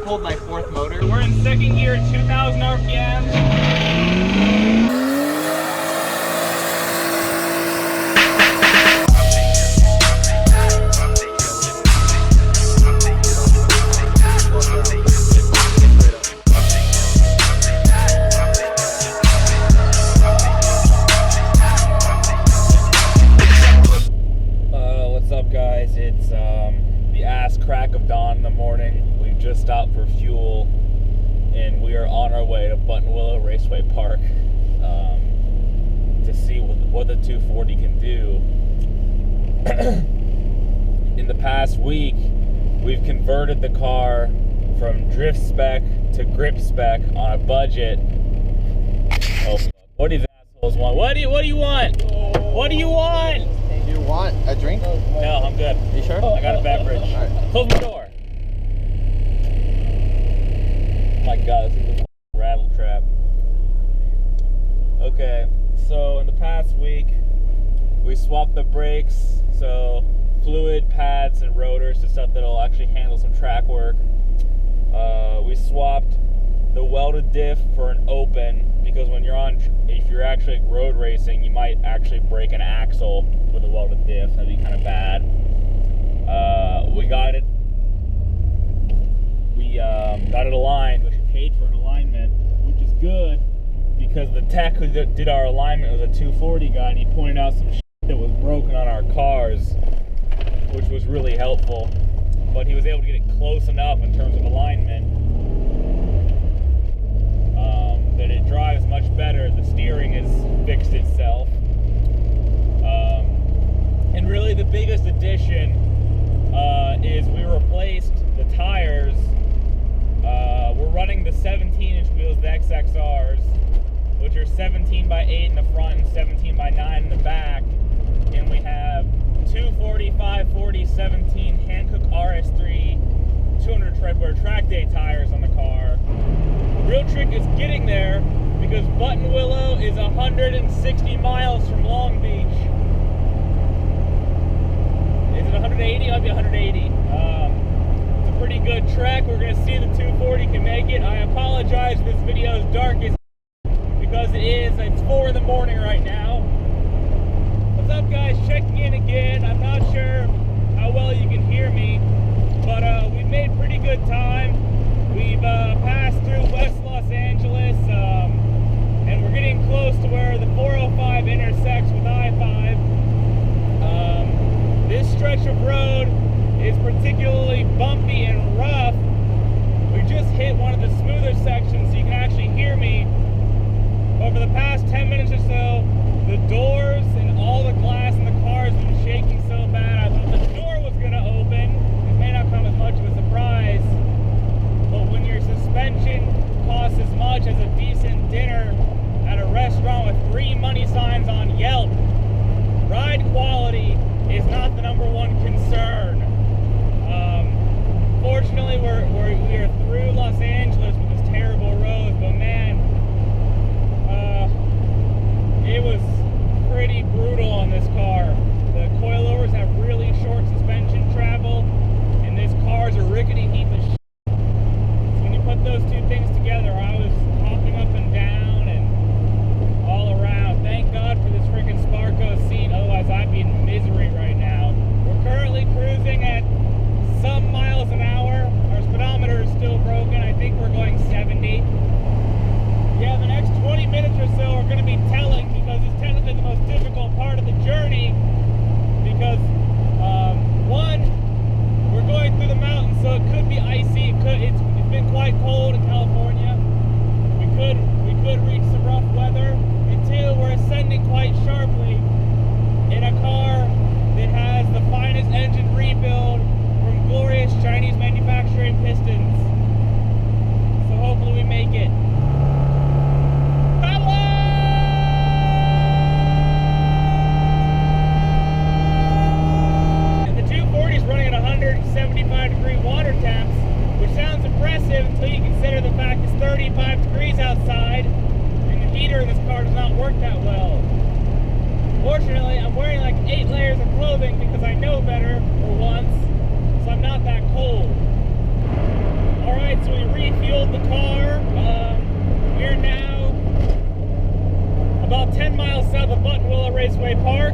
pulled my fourth motor. We're in second gear, 2,000 RPM. What's up, guys? It's the ass crack of dawn in the morning. We've just stopped for fuel and we are on our way to Buttonwillow Raceway Park to see what the 240 can do. In the past week, we've converted the car from drift spec to grip spec on a budget. Oh, what do these assholes want? What do you want? What do you want? Do you want a drink? No, I'm good. You sure? I got a beverage. All right. Close my door. Oh my god, this is a rattle trap. Okay, so in the past week, we swapped the brakes, so fluid, pads, and rotors to stuff that'll actually handle some track work. We swapped the welded diff for an open, because when if you're actually road racing, you might actually break an axle with a welded diff. That'd be kind of bad. We got it aligned, which we paid for an alignment, which is good because the tech who did our alignment was a 240 guy, and he pointed out some shit that was broken on our cars, which was really helpful. But he was able to get it close enough in terms of alignment that it drives much better. The steering has fixed itself. And really the biggest addition is we replaced the tires. We're running the 17-inch wheels, the XXRs, which are 17 by 8 in the front and 17 by 9 in the back. And we have 240, 540, 17 Hankook RS3 200 track day tires on the car. The real trick is getting there, because Buttonwillow is 160 miles from Long Beach. Is it 180? It might be 180. It's a pretty good trek. We're going to see the 240 can make it. I apologize if this video is dark as because it's 4 in the morning right now. What's up, guys? Checking in again. I'm not sure how well you can hear me, but we've made pretty good time. We've passed through West Los Angeles, and we're getting close to where the 405 intersects with I-5. This stretch of road is particularly bumpy and rough. We just hit one of the smoother sections, so you can actually hear me. Over the past 10 minutes or so, the doors and all the glass in the car has been shaking so bad. I thought the door was going to open. It may not come as much of a surprise, but when your suspension costs as much as a decent dinner at a restaurant with 3 money signs on Yelp, ride quality is not the #1 concern. Fortunately, we are through Los Angeles with this terrible road, but man, it was pretty brutal on this car. The coilovers have really short suspension travel, and this car's a rickety heap of shit. So when you put those two things together, I was hopping up and down and all around. Thank God for this freaking Sparco seat, otherwise I'd be in misery right now. We're currently cruising at some miles an hour. Our speedometer is still broken. I think we're going 70. Yeah, the next 20 minutes or so are going to be telling, because it's technically the most difficult part of the journey, because one, we're going through the mountains, so it could be icy. It's been quite cold in California. We could reach some rough weather. And two, we're ascending quite sharply in a car that has the finest engine rebuild from glorious Chinese manufacturing pistons. So hopefully we make it. And the 240 is running at 175-degree water temps, which sounds impressive until you consider the fact it's 35 degrees outside, and the heater in this car does not work that well. Fortunately, I'm wearing like 8 layers of clothing because I know better for once, so I'm not that cold. Alright. Alright, so we refueled the car. We're now about 10 miles south of Buttonwillow Raceway Park.